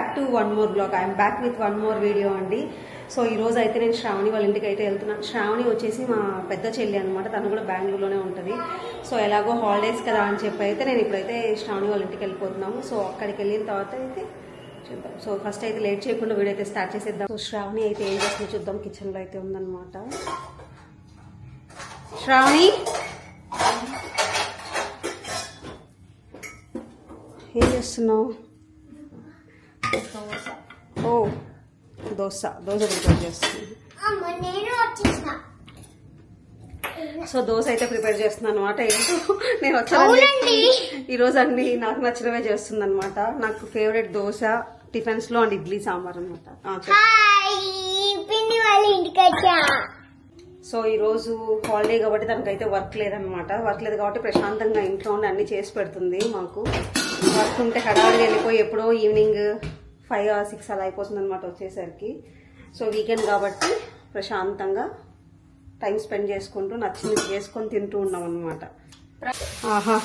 Back to one more blog. I'm back with one more video అండి. So ఈ రోజు అయితే నేను శ్రావణి వాళ్ళ ఇంటికి అయితే వెళ్తున్నాను. శ్రావణి వచ్చేసి మా పెద్ద చెల్లి అనమాట. తను కూడా బెంగళూరులోనే ఉంటుంది. సో ఎలాగో హాలిడేస్ కదా అని చెప్పి అయితే నేను ఇప్పుడైతే శ్రావణి వాళ్ళ ఇంటికి వెళ్ళిపోతున్నాము. సో అక్కడికి వెళ్ళిన తర్వాత అయితే చూద్దాం. సో ఫస్ట్ అయితే లేట్ చేయకుండా వీడియో అయితే స్టార్ట్ చేసేద్దాం. సో శ్రావణి అయితే ఏం చేస్తుందో చూద్దాం. కిచెన్లో అయితే ఉందన్నమాట. శ్రావణి ఏం చేస్తున్నావు? ఓ దోశ ప్రిపేర్ చేస్తున్నాను. సో దోశ అయితే ప్రిపేర్ చేస్తున్నాను అనమాట. ఏంటో నేను వచ్చాను ఈరోజు అన్ని నాకు నచ్చినవే చేస్తుంది అనమాట. నాకు ఫేవరెట్ దోశ, టిఫిన్స్ లో అండ్ ఇడ్లీ సాంబార్ అనమాట. సో ఈ రోజు హాలిడే కాబట్టి తనకైతే వర్క్ లేదనమాట. వర్క్ లేదు కాబట్టి ప్రశాంతంగా ఇంట్లో ఉండి అన్ని చేసి పెడుతుంది. మాకు వర్క్ ఉంటే హడావిడి వెళ్ళిపోయి ఎప్పుడో ఈవినింగ్ 5 or 6 అలా అయిపోతుంది అనమాట వచ్చేసరికి. సో వీకెండ్ కాబట్టి ప్రశాంతంగా టైం స్పెండ్ చేసుకుంటూ నచ్చింది చేసుకొని తింటూ ఉన్నాం అనమాట. ఆహా,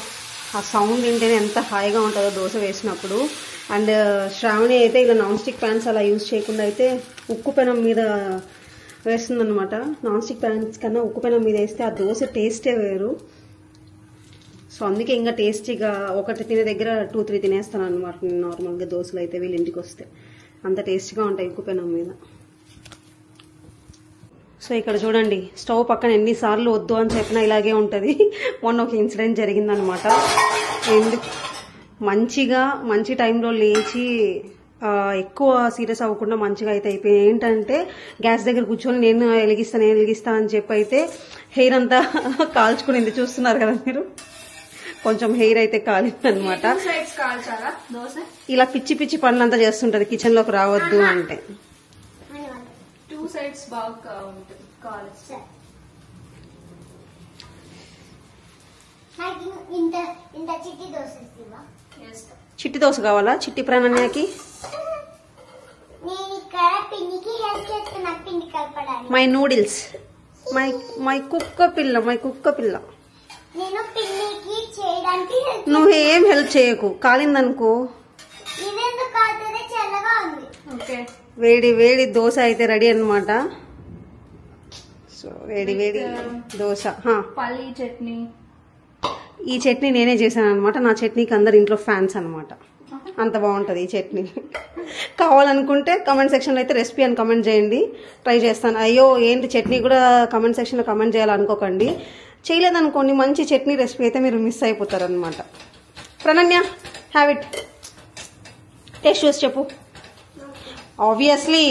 ఆ సౌండ్ వింటేనే ఎంత హాయిగా ఉంటుందో దోశ వేసినప్పుడు. అండ్ శ్రావణి అయితే ఇలా నాన్ స్టిక్ ప్యాన్స్ అలా యూజ్ చేయకుండా అయితే ఉక్కు పెనం మీద వేస్తుందనమాట. నాన్ స్టిక్ ప్యాన్స్ కన్నా ఉక్కు పెనం మీద వేస్తే ఆ దోశ టేస్టే వేరు. సో అందుకే ఇంకా టేస్టీగా ఒకటి తినే దగ్గర 2-3 తినేస్తాను అనమాట. నార్మల్గా దోశలు అయితే వీళ్ళ ఇంటికి వస్తే అంత టేస్టీగా ఉంటాయి ఉక్కు పెనం మీద. సో ఇక్కడ చూడండి, స్టవ్ పక్కన ఎన్నిసార్లు వద్దు అని చెప్పినా ఇలాగే ఉంటుంది. మొన్న ఒక ఇన్సిడెంట్ జరిగిందనమాట. మంచి టైంలో లేచి ఎక్కువ సీరియస్ అవ్వకుండా మంచిగా అయితే అయిపోయి ఏంటంటే గ్యాస్ దగ్గర కూర్చొని నేను వెలిగిస్తా అని చెప్పి అయితే హెయిర్ అంతా కాల్చుకునింది. చూస్తున్నారు కదా మీరు, కొంచెం హెయిర్ అయితే కాలింది అనమాట. ఇలా పిచ్చి పిచ్చి పనులంతా చేస్తుంటది కిచెన్ లోకి రావద్దు అంటే. చిట్టి దోశ కావాలా చిట్టి ప్రాణన్యాకి? మై నూడిల్స్, మై కుక్క పిల్ల. నువ్వేం హెల్ప్ చేయకు, కాలిందనుకో. వేడి దోశ అయితే రెడీ అనమాట. సో వేడి దోశ. పల్లి చట్నీ. ఈ చట్నీ నేనే చేశాను అనమాట. నా చట్నీకి అందరు ఇంట్లో ఫ్యాన్స్ అనమాట. అంత బాగుంటుంది ఈ చట్నీ. కావాలనుకుంటే కమెంట్ సెక్షన్లో అయితే రెసిపీ అని కమెంట్ చేయండి, ట్రై చేస్తాను. అయ్యో ఏంటి చట్నీ కూడా కమెంట్ సెక్షన్లో కమెంట్ చేయాలనుకోకండి. చేయలేదనుకోండి, మంచి చట్నీ రెసిపీ అయితే మీరు మిస్ అయిపోతారు అనమాట. ప్రణన్య, హ్యావ్ ఇట్, టేస్ట్ చూసి చెప్పు. ఆబ్వియస్లీ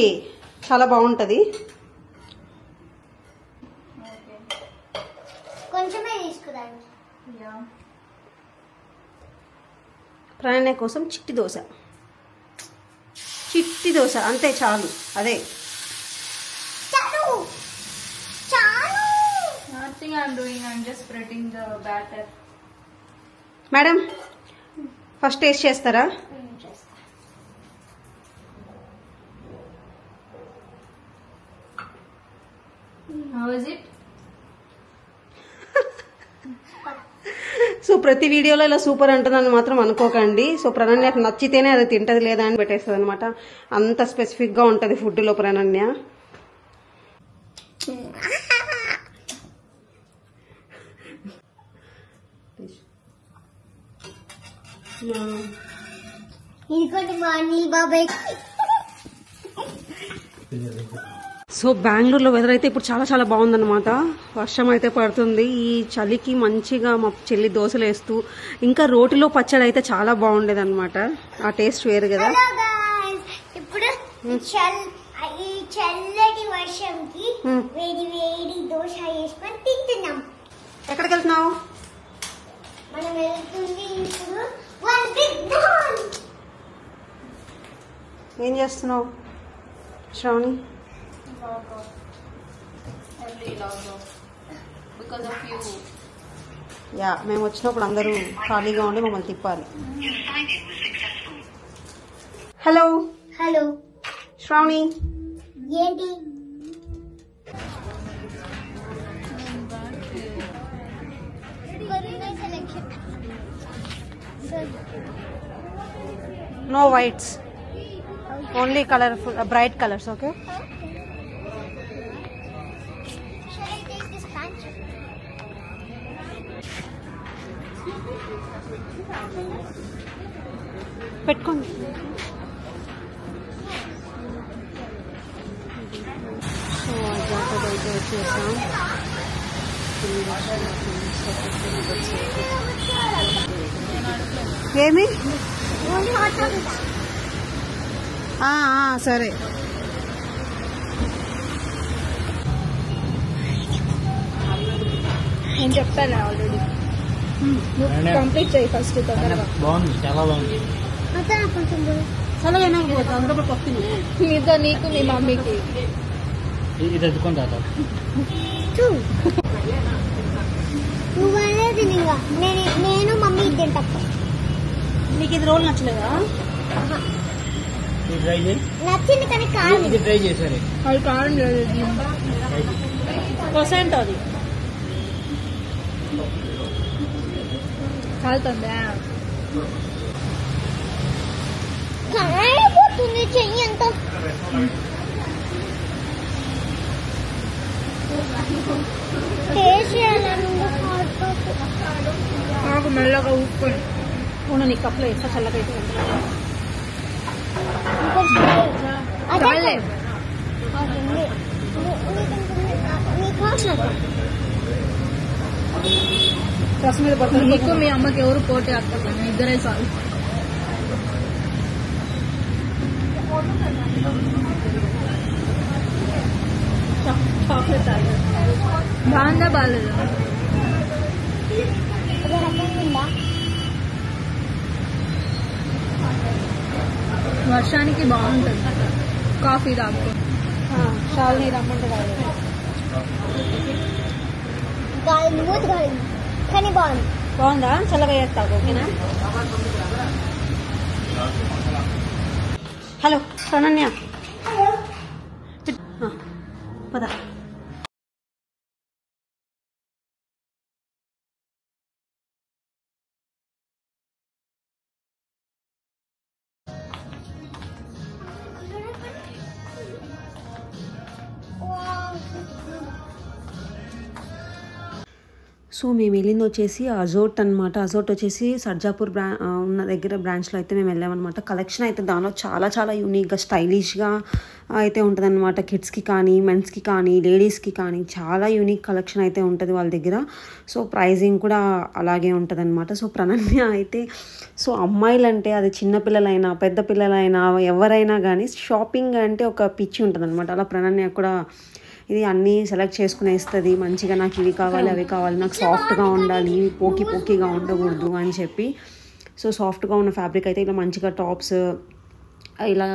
చాలా బాగుంటుంది. ప్రణన్య కోసం చిట్టి దోశ అంతే, చాలు. అదే మేడం, ఫస్ట్ టేస్ట్ చేస్తారా? సో ప్రతి వీడియోలో ఇలా సూపర్ అంటుందని మాత్రం అనుకోకండి. సో ప్రణన్యకు నచ్చితేనే అది తింటది, లేదా అని పెట్టేస్తుంది అనమాట. అంత స్పెసిఫిక్ గా ఉంటది ఫుడ్ లో ప్రణన్య. సో బెంగళూరులో వెదర్ అయితే ఇప్పుడు చాలా బాగుందన్నమాట. వర్షం అయితే పడుతుంది. ఈ చలికి మంచిగా మా చెల్లి దోశలు వేస్తూ ఇంకా రోటిలో పచ్చడి అయితే చాలా బాగుండేది అనమాట. ఆ టేస్ట్ వేరు కదా. ఇప్పుడు ఈ చల్లటి వర్షంకి వేడి దోశ వేసుకొని తింటున్నాం. ఎక్కడికి వెళ్తున్నావు? మనం వెళ్తుంది ఇప్పుడు. ఏం చేస్తున్నావు శ్రావణి? యా, మేము వచ్చినప్పుడు అందరూ ఖాళీగా ఉండి మమ్మల్ని తిప్పాలి. హలో శ్రావణి, ఏంటి? No whites. Only colourful bright colours. Okay, Shall I take this pant? పెట్టుకోండి. సో అజాతది అయితే వచ్చేసాం. ఏమి Only hot chocolate. సరే. నేను చెప్తాను ఆల్రెడీ. కంప్లీట్ చేయి ఫస్ట్ తొందరగా. బాగుంది, చాలా బాగుంది. Mata na konti mo. చల్లగా అందులో పప్పు మీతో నీకు మీ మమ్మీకి. ఇది ఎత్తుకొని తాత. Two. నువ్వు అనేది ఇంకా నేను మమ్మీ ఇద్దాం తప్ప. నీకు ఇది రోల్ నచ్చలేదా? ఇది ట్రై చేయి. నచ్చింది కానీ కాదు. ఇది ట్రై చేశారు. అది కారం లేదు. % అది కాలుతుందా? కాలిపోతుంది చెయ్యి అంతా. టేస్ట్ చేయాలని నాకు మెల్లగా ఊపుకొని. అవును, నీ కప్పులో ఎక్కువ చల్లగా అయితే చాలే. రసం మీద పడుతుంది. నీకు మీ అమ్మకి ఎవరు పోటీ ఆడుతున్నారు? మీ ఇద్దరే చాలు. చాక్లెట్ బాగుందా బాగాలేదా? వర్షానికి బాగుంటుంది కాఫీ తాగుకో. షాల్ని రమ్మంటే రాలేదు. గాలి మూత గాలి కానీ బాగుంది. బాగుందా? చల్లగా చేస్తావు. ఓకేనా? హలో ప్రణన్య, పద. సో మేము వెళ్ళింది వచ్చేసి అజోట్ అనమాట. అజోట్ వచ్చేసి సర్జాపూర్ ఉన్న దగ్గర బ్రాంచ్లో అయితే మేము వెళ్ళామన్నమాట. కలెక్షన్ అయితే దానిలో చాలా చాలా యూనిక్గా స్టైలిష్గా అయితే ఉంటుంది అనమాట. కిడ్స్కి కానీ మెన్స్కి కానీ లేడీస్కి కానీ చాలా యూనిక్ కలెక్షన్ అయితే ఉంటుంది వాళ్ళ దగ్గర. సో ప్రైజింగ్ కూడా అలాగే ఉంటుంది అనమాట. సో ప్రణన్య అయితే సో అమ్మాయిలంటే అది చిన్నపిల్లలైనా పెద్ద పిల్లలైనా ఎవరైనా కానీ షాపింగ్ అంటే ఒక పిచ్చి ఉంటుంది అనమాట. అలా ప్రణన్య కూడా ఇది అన్నీ సెలెక్ట్ చేసుకుని వేస్తుంది మంచిగా. నాకు ఇవి కావాలి అవి కావాలి, నాకు సాఫ్ట్గా ఉండాలి, పోకీగా ఉండకూడదు అని చెప్పి. సో సాఫ్ట్గా ఉన్న ఫ్యాబ్రిక్ అయితే ఇలా మంచిగా టాప్స్, ఇలా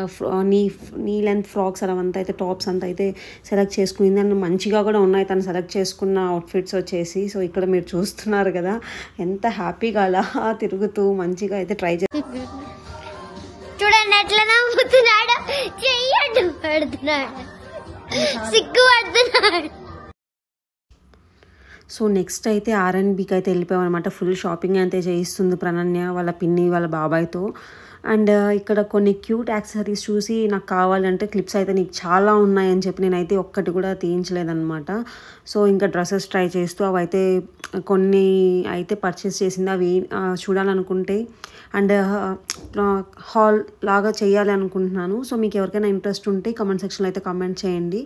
నీ లెంత్ ఫ్రాక్స్ అవంతా అయితే టాప్స్ అంతా అయితే సెలెక్ట్ చేసుకుంది. అండ్ మంచిగా కూడా ఉన్నాయి తను సెలెక్ట్ చేసుకున్న అవుట్ఫిట్స్ వచ్చేసి. సో ఇక్కడ మీరు చూస్తున్నారు కదా ఎంత హ్యాపీగా అలా తిరుగుతూ మంచిగా అయితే ట్రై చేసి. చూడండి ఎట్లా నవ్వుతున్నాడు, చెయ్యడు పెడుతున్నాడు, సిగ్గు పడుతున్నాడు. సో నెక్స్ట్ అయితే R&Bకి అయితే వెళ్ళిపోయాం అనమాట. ఫుల్ షాపింగ్ అయితే చేయిస్తుంది ప్రణన్య వాళ్ళ పిన్ని వాళ్ళ బాబాయ్తో. అండ్ ఇక్కడ కొన్ని క్యూట్ యాక్సెసరీస్ చూసి నాకు కావాలంటే క్లిప్స్ అయితే నీకు చాలా ఉన్నాయని చెప్పి నేనైతే ఒక్కటి కూడా తీయించలేదన్నమాట. సో ఇంకా డ్రెస్సెస్ ట్రై చేస్తూ అవి అయితే కొన్ని అయితే పర్చేస్ చేసింది. అవి చూడాలనుకుంటే అండ్ హాల్ లాగా చేయాలి అనుకుంటున్నాను. సో మీకు ఎవరికైనా ఇంట్రెస్ట్ ఉంటే కమెంట్ సెక్షన్లో అయితే కమెంట్ చేయండి.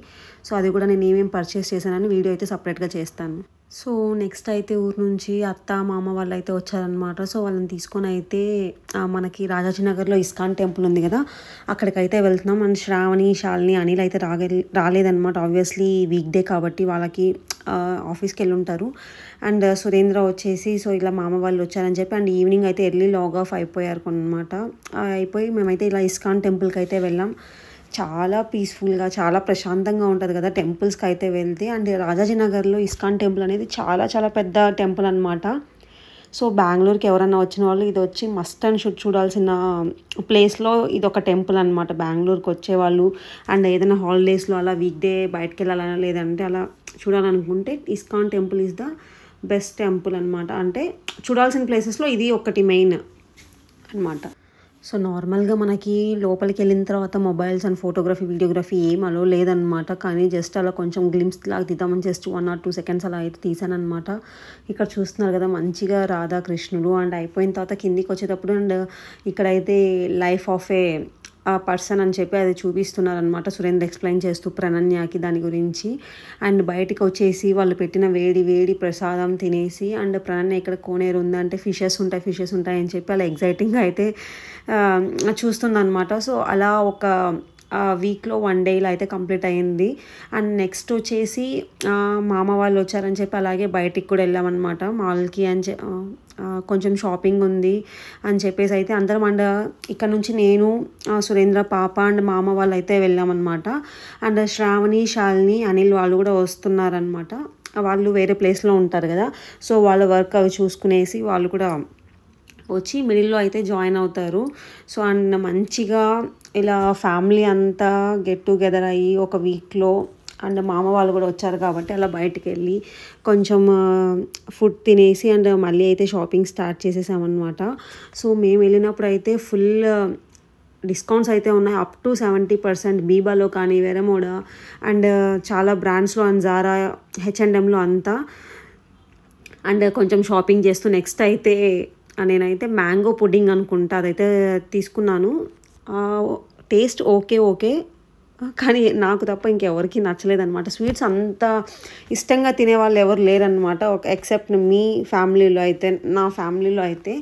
సో అది కూడా నేను ఏమేమి పర్చేస్ చేశానని వీడియో అయితే సపరేట్గా చేస్తాను. సో నెక్స్ట్ అయితే ఊరు నుంచి అత్త మామ వాళ్ళు అయితే వచ్చారనమాట. సో వాళ్ళని తీసుకొని అయితే మనకి రాజాజీనగర్లో ఇస్కాన్ టెంపుల్ ఉంది కదా అక్కడికైతే వెళ్తున్నాం. అండ్ శ్రావణి శాలిని అనిల్ అయితే రాలేదన్నమాట. ఆబ్వియస్లీ వీక్ డే కాబట్టి వాళ్ళకి ఆఫీస్కి వెళ్ళి ఉంటారు. అండ్ సురేంద్ర వచ్చేసి సో ఇలా మామ వాళ్ళు వచ్చారని చెప్పి అండ్ ఈవినింగ్ అయితే ఎర్లీ లాగ్ ఆఫ్ అయిపోయారు అనమాట. అయిపోయి మేమైతే ఇలా ఇస్కాన్ టెంపుల్కి అయితే వెళ్ళాం. చాలా పీస్ఫుల్గా చాలా ప్రశాంతంగా ఉంటుంది కదా టెంపుల్స్కి అయితే వెళ్తే. అండ్ రాజాజీనగర్లో ఇస్కాన్ టెంపుల్ అనేది చాలా చాలా పెద్ద టెంపుల్ అనమాట. సో బెంగళూరుకి ఎవరైనా వచ్చిన వాళ్ళు ఇది వచ్చి మస్ట్ అండ్ షుడ్ చూడాల్సిన ప్లేస్లో ఇది ఒక టెంపుల్ అనమాట. బెంగళూరుకి వచ్చేవాళ్ళు అండ్ ఏదైనా హాలిడేస్లో అలా వీక్ డే బయటకు వెళ్ళాలన్నా లేదంటే అలా చూడాలనుకుంటే ISKCON temple is the best temple అనమాట. అంటే చూడాల్సిన ప్లేసెస్లో ఇది ఒకటి మెయిన్ అనమాట. సో నార్మల్గా మనకి లోపలికి వెళ్ళిన తర్వాత మొబైల్స్ అండ్ ఫోటోగ్రఫీ వీడియోగ్రఫీ ఏం అలో లేదనమాట. కానీ జస్ట్ అలా కొంచెం గ్లిమ్స్ లాగా తీద్దామని జస్ట్ 1 or 2 seconds అలా అయితే తీసాను అనమాట. ఇక్కడ చూస్తున్నారు కదా మంచిగా రాధాకృష్ణుడు అండ్ అయిపోయిన తర్వాత కిందికి వచ్చేటప్పుడు అండ్ ఇక్కడైతే లైఫ్ ఆఫ్ ఏ పర్సన్ అని చెప్పి అది చూపిస్తున్నారనమాట. సురేంద్ర ఎక్స్ప్లెయిన్ చేస్తూ ప్రణన్యకి దాని గురించి. అండ్ బయటికి వచ్చేసి వాళ్ళు పెట్టిన వేడి వేడి ప్రసాదం తినేసి అండ్ ప్రణన్య ఇక్కడ కోనేరు ఉంది అంటే ఫిషెస్ ఉంటాయి అని చెప్పి అలా ఎగ్జైటింగ్గా అయితే చూస్తుందన్నమాట. సో అలా ఒక వీక్లో 1 day ఇలా అయితే కంప్లీట్ అయ్యింది. అండ్ నెక్స్ట్ వచ్చేసి మామ వాళ్ళు వచ్చారని చెప్పి అలాగే బయటికి కూడా వెళ్ళామన్నమాట మాల్కి అని కొంచెం షాపింగ్ ఉంది అని చెప్పేసి అయితే అందరం అండ్ ఇక్కడ నుంచి నేను సురేంద్ర పాప అండ్ మామ వాళ్ళు అయితే వెళ్ళామన్నమాట. అండ్ శ్రావణి శాలిని అనిల్ వాళ్ళు కూడా వస్తున్నారనమాట. వాళ్ళు వేరే ప్లేస్లో ఉంటారు కదా, సో వాళ్ళ వర్క్ అవి చూసుకునేసి వాళ్ళు కూడా వచ్చి మిడిల్లో అయితే జాయిన్ అవుతారు. సో అండ్ మంచిగా ఇలా ఫ్యామిలీ అంతా గెట్ టుగెదర్ అయ్యి ఒక వీక్లో అండ్ మామ వాళ్ళు కూడా వచ్చారు కాబట్టి అలా బయటికి వెళ్ళి కొంచెం ఫుడ్ తినేసి అండ్ మళ్ళీ అయితే షాపింగ్ స్టార్ట్ చేసేసామన్నమాట. సో మేము వెళ్ళినప్పుడు అయితే ఫుల్ డిస్కౌంట్స్ అయితే ఉన్నాయి, అప్ టు 70%. బీబాలో కానీ వెరమోడా అండ్ చాలా బ్రాండ్స్లో అండ్ జారా H&Mలో అంతా. అండ్ కొంచెం షాపింగ్ చేస్తూ నెక్స్ట్ అయితే నేనైతే మ్యాంగో పుడ్డింగ్ అనుకుంటా అదైతే తీసుకున్నాను. టేస్ట్ ఓకే కానీ నాకు తప్ప ఇంకెవరికి నచ్చలేదన్నమాట. స్వీట్స్ అంత ఇష్టంగా తినేవాళ్ళు ఎవరు లేరనమాట, ఎక్సెప్ట్ మీ ఫ్యామిలీలో అయితే, నా ఫ్యామిలీలో అయితే.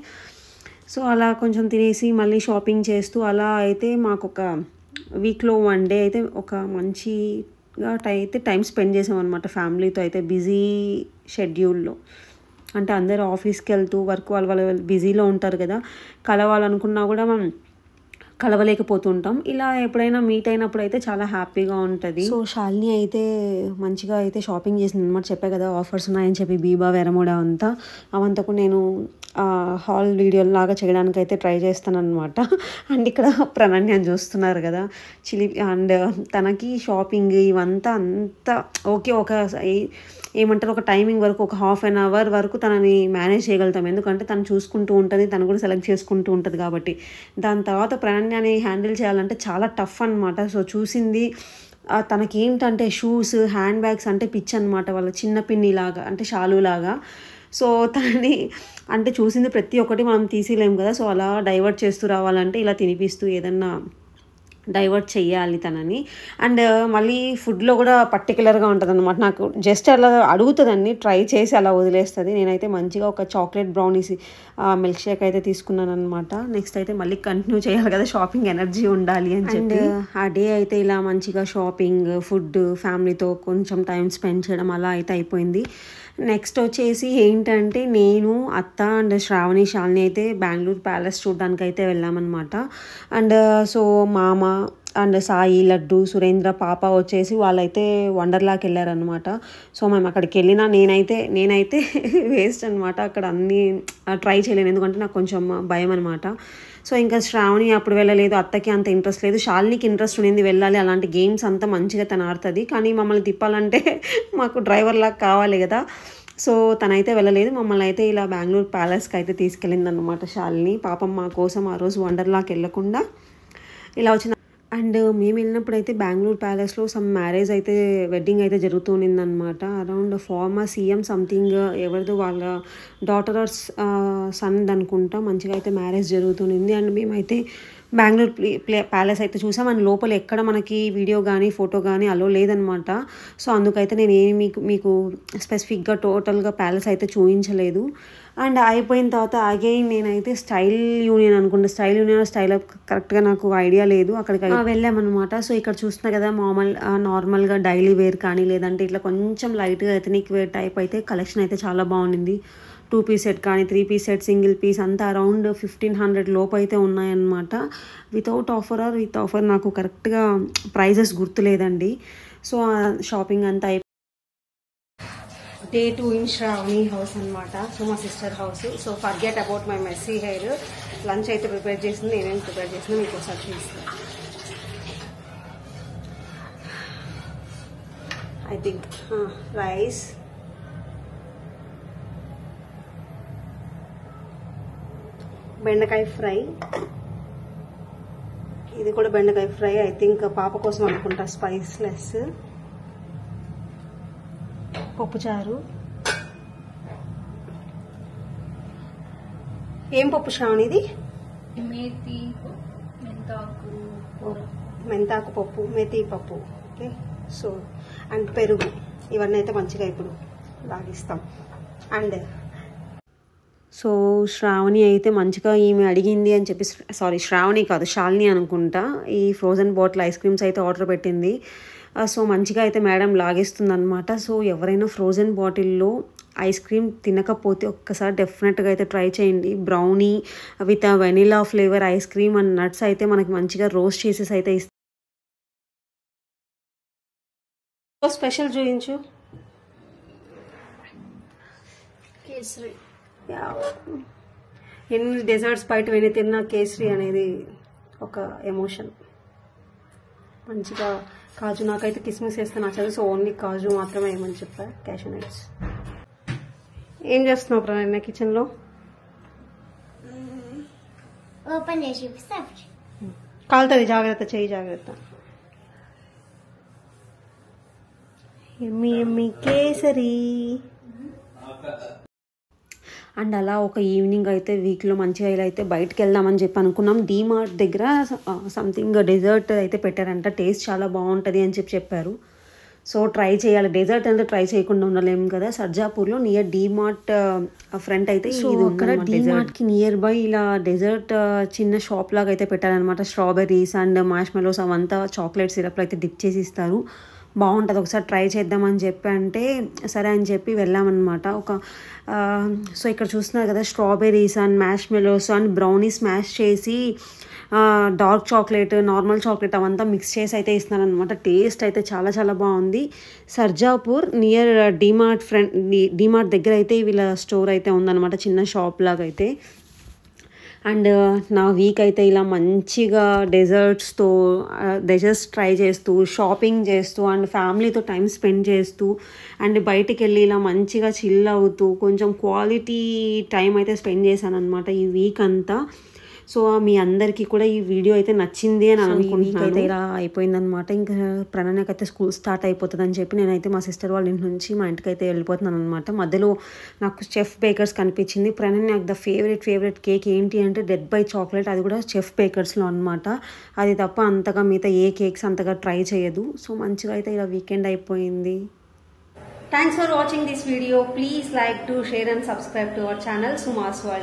సో అలా కొంచెం తినేసి మళ్ళీ షాపింగ్ చేస్తూ అలా అయితే మాకు ఒక వీక్లో 1 day అయితే ఒక మంచిగా అయితే టైం స్పెండ్ చేసామన్నమాట ఫ్యామిలీతో అయితే. బిజీ షెడ్యూల్లో అంటే అందరూ ఆఫీస్కి వెళ్తూ వర్క్ వాళ్ళ బిజీలో ఉంటారు కదా, కలవాలనుకున్నా కూడా మనం కలవలేకపోతుంటాం. ఇలా ఎప్పుడైనా మీట్ అయినప్పుడు అయితే చాలా హ్యాపీగా ఉంటుంది. సో శాలిని అయితే మంచిగా అయితే షాపింగ్ చేసింది అనమాట. చెప్పే కదా ఆఫర్స్ ఉన్నాయని చెప్పి బీబా వెరమోడా అంతా అవంతకు నేను హాల్ వీడియో లాగా చేయడానికి అయితే ట్రై చేస్తాను అనమాట. అండ్ ఇక్కడ ప్రణన్యాన్ని చూస్తున్నారు కదా చిలి అండ్ తనకి షాపింగ్ ఇవంతా అంతా ఓకే, ఒక ఏమంటారు ఒక టైమింగ్ వరకు ఒక 1/2 hour వరకు తనని మేనేజ్ చేయగలుగుతాం. ఎందుకంటే తను చూసుకుంటూ ఉంటుంది, తను కూడా సెలెక్ట్ చేసుకుంటూ ఉంటుంది కాబట్టి. దాని తర్వాత ప్రణన్యాన్ని హ్యాండిల్ చేయాలంటే చాలా టఫ్ అనమాట. సో చూసింది తనకి ఏంటంటే షూస్ హ్యాండ్ బ్యాగ్స్ అంటే పిచ్చి అనమాట, వాళ్ళ చిన్న పిన్ని లాగా అంటే షాలు లాగా. సో తనని అంటే చూసింది ప్రతి ఒక్కటి మనం తీసేయలేము కదా, సో అలా డైవర్ట్ చేస్తూ రావాలంటే ఇలా తినిపిస్తూ ఏదన్నా డైవర్ట్ చెయ్యాలి తనని. అండ్ మళ్ళీ ఫుడ్లో కూడా పర్టికులర్గా ఉంటుంది అనమాట. నాకు జస్ట్ అలా అడుగుతుందండి, ట్రై చేసి అలా వదిలేస్తుంది. నేనైతే మంచిగా ఒక చాక్లెట్ బ్రౌనీస్ మిల్క్ షేక్ అయితే తీసుకున్నాను అనమాట. నెక్స్ట్ అయితే మళ్ళీ కంటిన్యూ చేయాలి కదా, షాపింగ్ ఎనర్జీ ఉండాలి అని చెప్పి ఆ డే అయితే ఇలా మంచిగా షాపింగ్, ఫుడ్, ఫ్యామిలీతో కొంచెం టైం స్పెండ్ చేయడం అలా అయితే అయిపోయింది. నెక్స్ట్ వచ్చేసి ఏంటంటే నేను అత్త అండ్ శ్రావణి శాలిని అయితే బెంగళూరు ప్యాలెస్ చూడడానికి అయితే వెళ్ళామన్నమాట. అండ్ సో మామ అండ్ సాయి, లడ్డు, సురేంద్ర, పాప వచ్చేసి వాళ్ళైతే వండర్లాకి వెళ్ళారనమాట. సో మేము అక్కడికి వెళ్ళినా నేనైతే వేస్ట్ అనమాట, అక్కడ అన్నీ ట్రై చేయలేను ఎందుకంటే నాకు కొంచెం భయం అనమాట. సో ఇంకా శ్రావణి అప్పుడు వెళ్ళలేదు, అత్తకి అంత ఇంట్రెస్ట్ లేదు, శాలినికి ఇంట్రెస్ట్ ఉండింది వెళ్ళాలి, అలాంటి గేమ్స్ అంతా మంచిగా తను ఆడుతుంది. కానీ మమ్మల్ని తిప్పాలంటే మాకు డ్రైవర్ లాగా కావాలి కదా, సో తనైతే వెళ్ళలేదు. మమ్మల్ని అయితే ఇలా బెంగళూరు ప్యాలెస్కి అయితే తీసుకెళ్ళింది అనమాట శాలిని. పాపం మా కోసం ఆ రోజు వండర్లాకి వెళ్ళకుండా ఇలా వచ్చిన. అండ్ మేము వెళ్ళినప్పుడు అయితే బెంగళూరు ప్యాలెస్లో సమ్ మ్యారేజ్ అయితే వెడ్డింగ్ అయితే జరుగుతుంది అనమాట. అరౌండ్ ఫార్మర్ సీఎం సంథింగ్ ఎవరిదో వాళ్ళ డాటర్ ఆర్ సన్ అనుకుంటా, మంచిగా అయితే మ్యారేజ్ జరుగుతుంది. అండ్ మేమైతే బెంగళూరు ప్యాలెస్ అయితే చూసాం. అండ్ లోపల ఎక్కడ మనకి వీడియో కానీ ఫోటో కానీ అలో లేదనమాట. సో అందుకైతే నేను మీకు స్పెసిఫిక్గా టోటల్గా ప్యాలెస్ అయితే చూపించలేదు. అండ్ అయిపోయిన తర్వాత అగైన్ నేనైతే స్టైల్ యూనియన్ అనుకుంటా, స్టైల్ యూనియన్ స్టైల్ అప్ కరెక్ట్గా నాకు ఐడియా లేదు, అక్కడికి వెళ్ళామన్నమాట. సో ఇక్కడ చూస్తున్నా కదా నార్మల్గా డైలీ వేర్ కానీ లేదంటే ఇట్లా కొంచెం లైట్గా ఎథనిక్ వేర్ టైప్ అయితే కలెక్షన్ అయితే చాలా బాగుంది. 2-piece సెట్ కానీ 3-piece సెట్, సింగిల్ పీస్ అంతా అరౌండ్ 1500 లోపు అయితే ఉన్నాయన్నమాట. Without offer or with offer నాకు కరెక్ట్గా ప్రైజెస్ గుర్తులేదండి. సో షాపింగ్ అంతా Day 2 in Shravani house అనమాట. సో మా sister house. So forget about my messy hair. Lunch అయితే ప్రిపేర్ చేసింది, నేనేం ప్రిపేర్ చేసినా మీకు ఒకసారి చూస్తాను. ఐ థింక్ రైస్, బెండకాయ ఫ్రై, ఇది కూడా బెండకాయ ఫ్రై. ఐ థింక్ పాప కోసం అనుకుంటా, స్పైస్లెస్. పప్పుచారు. ఏం పప్పు శ్రావణి ఇది? మేతి, మెంతాకు పప్పు, మెతి పప్పు. ఓకే. సో అండ్ పెరుగు, ఇవన్నీ అయితే మంచిగా ఇప్పుడు లాగిస్తాం. అండ్ సో శ్రావణి అయితే మంచిగా ఈమె అడిగింది అని చెప్పి, సారీ శ్రావణి కాదు శాలిని అనుకుంటా, ఈ ఫ్రోజన్ బాటిల్ ఐస్ క్రీమ్స్ అయితే ఆర్డర్ పెట్టింది. సో మంచిగా అయితే మేడం లాగేస్తుంది అనమాట. సో ఎవరైనా ఫ్రోజన్ బాటిల్లో ఐస్ క్రీమ్ తినకపోతే ఒక్కసారి డెఫినెట్గా అయితే ట్రై చేయండి. Brownie with vanilla flavour ice cream and nuts అయితే మనకి మంచిగా రోస్ట్ చేసేసి అయితే ఇస్తాం. స్పెషల్ చూపించు. కేసరి. ఎన్ని డెజర్ట్స్ బయట వెళ్ళి తిన్నా కేసరి అనేది ఒక ఎమోషన్. మంచిగా కాజు, నాకైతే కిస్మిస్ వేస్తే నచ్చదు, సో ఓన్లీ కాజు మాత్రమే ఏమని చెప్పా. Cashew nuts. ఏం చేస్తున్నావు ప్రణయ్ కిచెన్లో? ఓపెన్ చేసి చూపిస్తా. కాలుతుంది, జాగ్రత్త, చేయి జాగ్రత్త. ఎమ్మి ఎమ్మి కేసరి. అండ్ అలా ఒక ఈవినింగ్ అయితే వీక్లో మంచిగా ఇలా అయితే బయటకు వెళ్దామని చెప్పి అనుకున్నాం. డీమార్ట్ దగ్గర సంథింగ్ డెజర్ట్ అయితే పెట్టారంట, టేస్ట్ చాలా బాగుంటుంది అని చెప్పారు. సో ట్రై చేయాలి. డెజర్ట్ అంటే ట్రై చేయకుండా ఉండలేము కదా. సర్జాపూర్లో నియర్ డీమార్ట్ ఫ్రంట్ అయితే ఇది అక్కడ డీమార్ట్కి నియర్ బై ఇలా డెజర్ట్ చిన్న షాప్ లాగా అయితే పెట్టారనమాట. స్ట్రాబెర్రీస్ అండ్ మార్ష్మెలోస్ అవంతా చాక్లెట్ సిరప్లో అయితే డిప్ చేసి ఇస్తారు. బాగుంటుంది, ఒకసారి ట్రై చేద్దామని చెప్పి అంటే సరే అని చెప్పి వెళ్ళామన్నమాట. సో ఇక్కడ చూస్తున్నారు కదా, strawberries and marshmallows and brownie smash చేసి డార్క్ చాక్లెట్, నార్మల్ చాక్లెట్ అవంతా మిక్స్ చేసి అయితే ఇస్తున్నారనమాట. టేస్ట్ అయితే చాలా చాలా బాగుంది. సర్జాపూర్ నియర్ డీమార్ట్ దగ్గర అయితే వీళ్ళ స్టోర్ అయితే ఉందన్నమాట, చిన్న షాప్ లాగా అయితే. అండ్ నా వీక్ అయితే ఇలా మంచిగా డెజర్ట్స్ ట్రై చేస్తూ, షాపింగ్ చేస్తూ అండ్ ఫ్యామిలీతో టైం స్పెండ్ చేస్తూ అండ్ బయటికి వెళ్ళి ఇలా మంచిగా చిల్ అవుతూ కొంచెం క్వాలిటీ టైం అయితే స్పెండ్ చేశాను అనమాట ఈ వీక్ అంతా. సో మీ అందరికీ కూడా ఈ వీడియో అయితే నచ్చింది అని అనుకుంటున్నాను. అయితే ఇలా అయిపోయిందనమాట. ఇంకా ప్రణయకి అయితే స్కూల్ స్టార్ట్ అయిపోతుందని చెప్పి నేనైతే మా సిస్టర్ వాళ్ళ ఇంటి నుంచి మా ఇంటికి అయితే వెళ్ళిపోతున్నాను అనమాట. మధ్యలో నాకు చెఫ్ బేకర్స్ కనిపించింది. ప్రణయ్ నాకు ద ఫేవరెట్ కేక్ ఏంటి అంటే డెడ్ బై చాక్లెట్, అది కూడా చెఫ్ బేకర్స్లో అనమాట. అది తప్ప అంతగా మిగతా ఏ కేక్స్ అంతగా ట్రై చేయదు. సో మంచిగా అయితే ఇలా వీకెండ్ అయిపోయింది. Thanks for watching this video. Please like to share and subscribe to our channel సుమాస్ world.